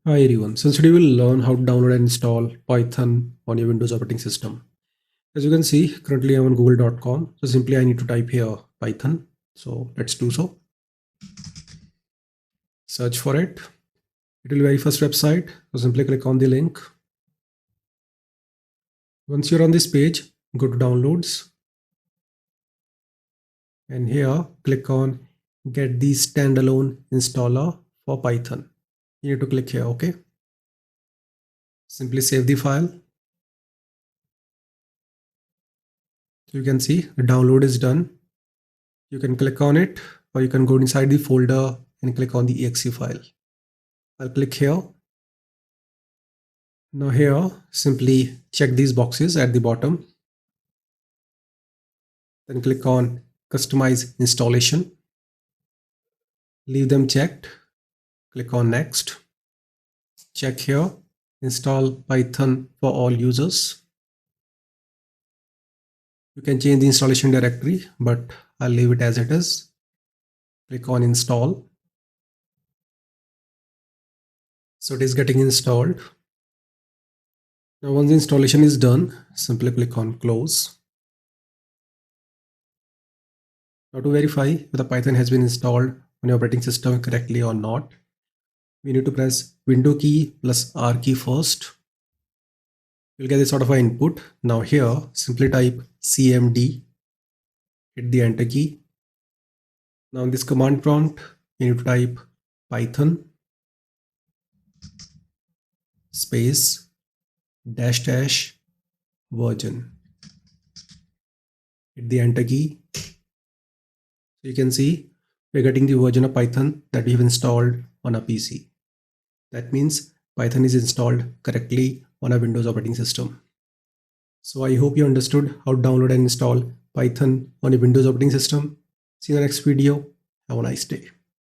Hi everyone, so today we'll learn how to download and install Python on your Windows operating system. As you can see, currently I'm on google.com. So simply I need to type here Python. So let's do so. Search for it. It will be very first website. So simply click on the link. Once you're on this page, go to downloads. And here click on get the standalone installer for Python. You need to click here, okay? Simply save the file. So you can see the download is done. You can click on it, or you can go inside the folder and click on the exe file. I'll click here. Now here, simply check these boxes at the bottom. Then click on customize installation. Leave them checked. Click on next. Check here, install Python for all users. You can change the installation directory, but I'll leave it as it is. Click on install. So it is getting installed. Now once the installation is done, simply click on close. Now to verify whether Python has been installed on your operating system correctly or not, we need to press Window key plus R key first. You'll get this sort of an input. Now here, simply type CMD, hit the enter key. Now in this command prompt, you need to type Python space dash dash version. Hit the enter key. So you can see we're getting the version of Python that we have installed on a PC. That means Python is installed correctly on a Windows operating system. So I hope you understood how to download and install Python on a Windows operating system. See you in the next video. Have a nice day.